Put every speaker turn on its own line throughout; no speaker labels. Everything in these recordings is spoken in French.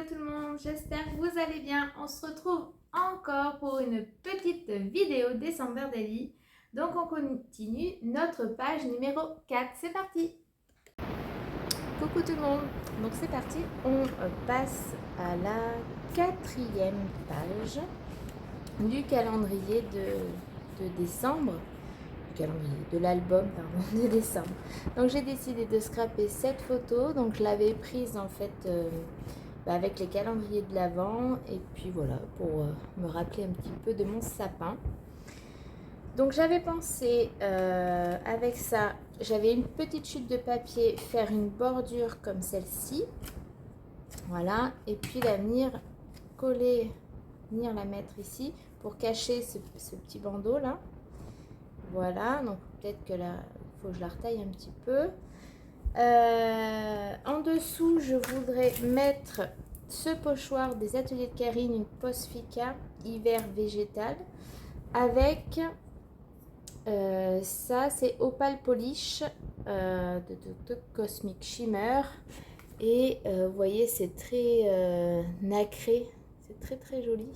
tout le monde, j'espère que vous allez bien. On se retrouve encore pour une petite vidéo Décember Daily. Donc on continue notre page numéro 4, c'est parti. Coucou tout le monde, donc c'est parti, on passe à la 4e page du calendrier de décembre. De l'album de décembre. Donc j'ai décidé de scraper cette photo, donc je l'avais prise en fait avec les calendriers de l'Avent et puis voilà pour me rappeler un petit peu de mon sapin. Donc j'avais pensé avec ça, j'avais une petite chute de papier, faire une bordure comme celle-ci, voilà, et puis la venir la mettre ici pour cacher ce petit bandeau là. Voilà, donc peut-être que là, il faut que je la retaille un petit peu. En dessous, je voudrais mettre ce pochoir des ateliers de Karine, une Posfica hiver végétal. Avec ça, c'est Opal Polish de Cosmic Shimmer. Et vous voyez, c'est très nacré, c'est très très joli.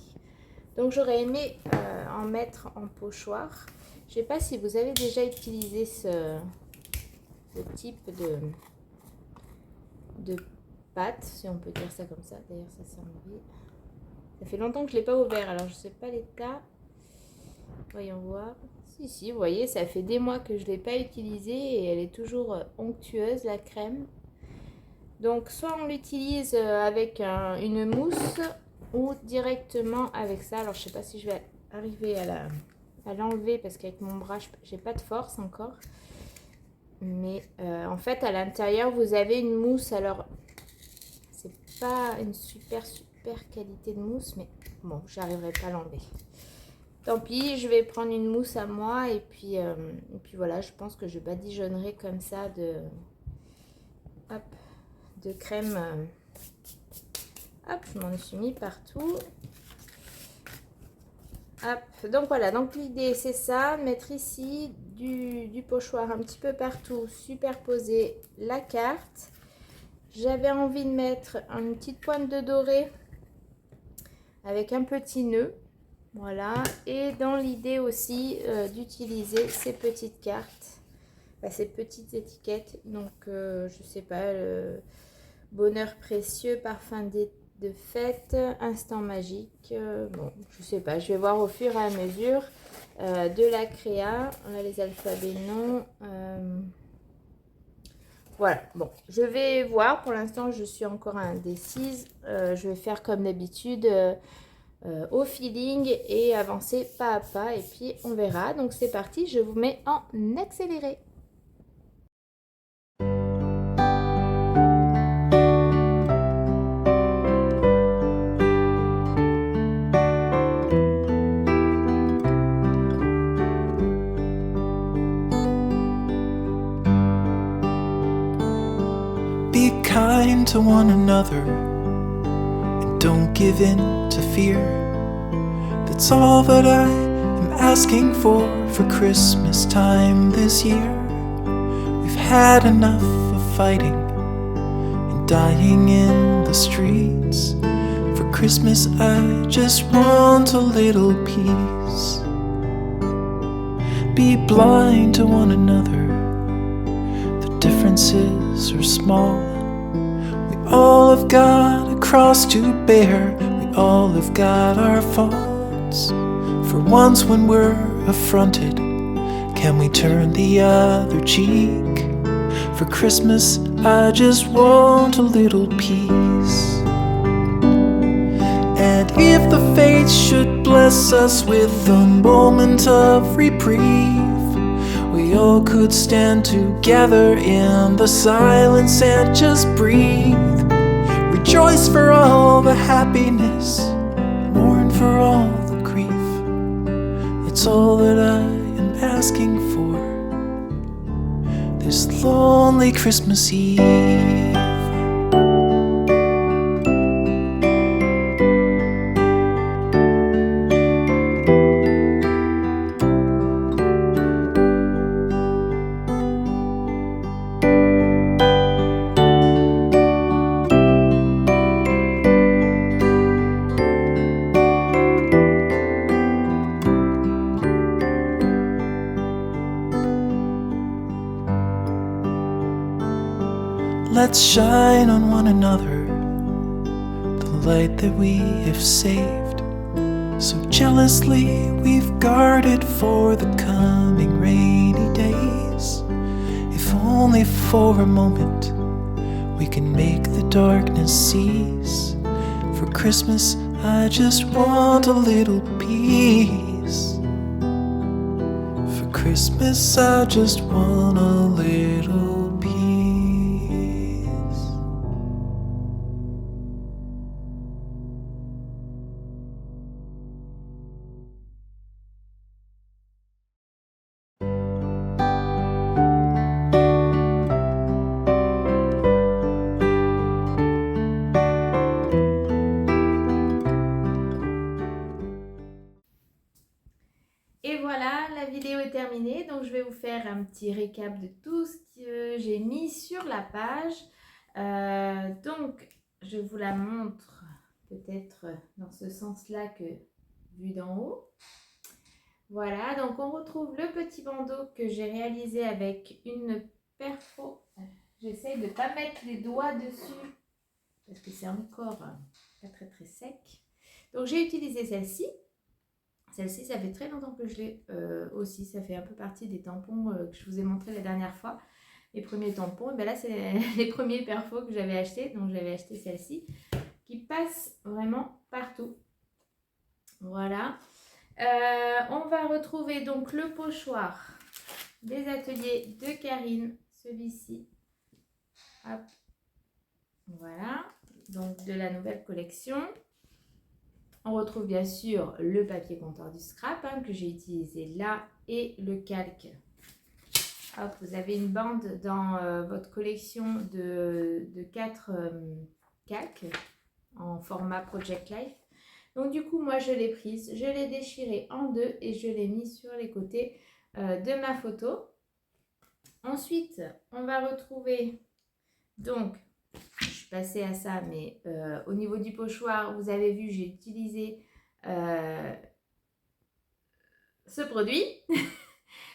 Donc j'aurais aimé en mettre en pochoir. Je ne sais pas si vous avez déjà utilisé ce type de pâte, si on peut dire ça comme ça. D'ailleurs, ça sent mauvais. Ça fait longtemps que je ne l'ai pas ouvert, alors je ne sais pas l'état. Voyons voir. Si, vous voyez, ça fait des mois que je ne l'ai pas utilisée et elle est toujours onctueuse, la crème. Donc, soit on l'utilise avec une mousse ou directement avec ça. Alors, je ne sais pas si je vais arriver à l'enlever parce qu'avec mon bras j'ai pas de force encore, mais en fait à l'intérieur vous avez une mousse. Alors c'est pas une super qualité de mousse, mais bon, j'arriverai pas à l'enlever, tant pis. Je vais prendre une mousse à moi et puis voilà, je pense que je badigeonnerai comme ça de crème. Hop, je m'en suis mis partout. Hop, donc voilà, donc l'idée c'est ça, mettre ici du pochoir un petit peu partout, superposer la carte. J'avais envie de mettre une petite pointe de doré avec un petit nœud, voilà. Et dans l'idée aussi d'utiliser ces petites cartes, ces petites étiquettes, donc je sais pas, bonheur précieux, parfum d'été, de fête, instant magique, bon, je sais pas, je vais voir au fur et à mesure de la créa. On a les alphabets non, voilà, bon, je vais voir. Pour l'instant je suis encore indécise. Je vais faire comme d'habitude au feeling et avancer pas à pas et puis on verra. Donc c'est parti, je vous mets en accéléré.
Be kind to one another and don't give in to fear. That's all that I am asking for Christmas time this year. We've had enough of fighting and dying in the streets. For Christmas I just want a little peace. Be blind to one another, differences are small. We all have got a cross to bear. We all have got our faults. For once when we're affronted, can we turn the other cheek? For Christmas I just want a little peace. And if the fates should bless us with a moment of reprieve, we all could stand together in the silence and just breathe. Rejoice for all the happiness, mourn for all the grief. It's all that I am asking for this lonely Christmas Eve. let's shine on one another the light that we have saved. So jealously we've guarded for the coming rainy days. If only for a moment we can make the darkness cease. For Christmas I just want a little peace. For Christmas I just want a little peace.
Et voilà, la vidéo est terminée. Donc, je vais vous faire un petit récap de tout ce que j'ai mis sur la page. Donc, je vous la montre peut-être dans ce sens-là que vu d'en haut. Voilà, donc on retrouve le petit bandeau que j'ai réalisé avec une perfo. J'essaye de ne pas mettre les doigts dessus parce que c'est encore pas très sec. Donc, j'ai utilisé celle-ci. Celle-ci, ça fait très longtemps que je l'ai aussi. Ça fait un peu partie des tampons que je vous ai montré la dernière fois. Les premiers tampons. Et bien là, c'est les premiers perfos que j'avais achetés. Donc, j'avais acheté celle-ci qui passe vraiment partout. Voilà. On va retrouver donc le pochoir des ateliers de Karine. Celui-ci. Hop. Voilà. Donc, de la nouvelle collection. On retrouve bien sûr le papier compteur du scrap que j'ai utilisé là et le calque. Hop, vous avez une bande dans votre collection de 4 calques en format Project Life. Donc du coup, moi je l'ai prise, je l'ai déchirée en deux et je l'ai mis sur les côtés de ma photo. Ensuite, on va retrouver donc... Je suis passée à ça, mais au niveau du pochoir, vous avez vu, j'ai utilisé ce produit.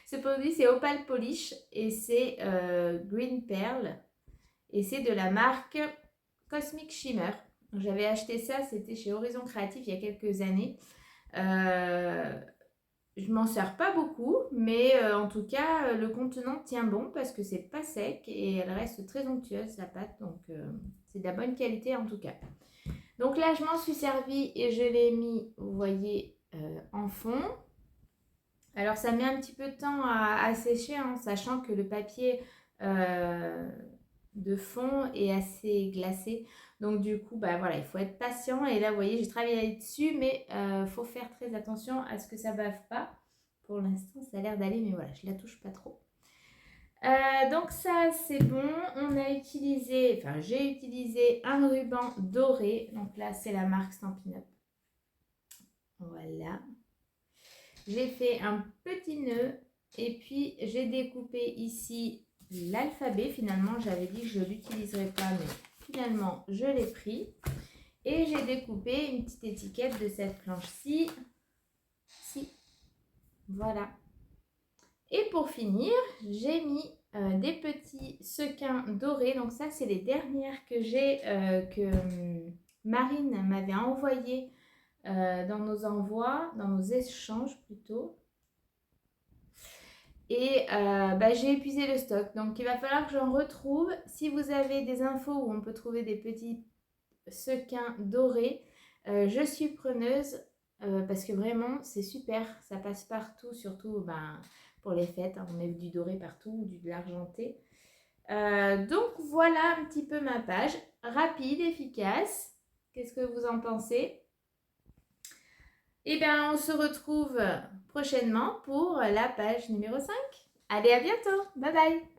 Ce produit, c'est Opal Polish et c'est Green Pearl. Et c'est de la marque Cosmic Shimmer. J'avais acheté ça, c'était chez Horizon Créatif il y a quelques années. Je m'en sers pas beaucoup, mais en tout cas, le contenant tient bon parce que c'est pas sec et elle reste très onctueuse, la pâte. Donc, c'est de la bonne qualité en tout cas. Donc là, je m'en suis servie et je l'ai mis, vous voyez, en fond. Alors, ça met un petit peu de temps à sécher, sachant que le papier de fond est assez glacé. Donc du coup, bah voilà, il faut être patient. Et là, vous voyez, j'ai travaillé dessus, mais faut faire très attention à ce que ça ne bave pas. Pour l'instant, ça a l'air d'aller, mais voilà, je ne la touche pas trop. Donc ça, c'est bon. On a utilisé, enfin, j'ai utilisé un ruban doré. Donc là, c'est la marque Stampin' Up. Voilà. J'ai fait un petit nœud et puis j'ai découpé ici l'alphabet. Finalement, j'avais dit que je ne l'utiliserais pas, mais finalement, je l'ai pris. Et j'ai découpé une petite étiquette de cette planche-ci. Voilà. Et pour finir, j'ai mis des petits sequins dorés. Donc ça, c'est les dernières que j'ai, que Marine m'avait envoyées dans nos envois, dans nos échanges plutôt. Et j'ai épuisé le stock. Donc il va falloir que j'en retrouve. Si vous avez des infos où on peut trouver des petits sequins dorés, je suis preneuse parce que vraiment c'est super. Ça passe partout, surtout pour les fêtes. On met du doré partout, de l'argenté. Donc voilà un petit peu ma page. Rapide, efficace. Qu'est-ce que vous en pensez ? Eh bien, on se retrouve prochainement pour la page numéro 5. Allez, à bientôt. Bye bye.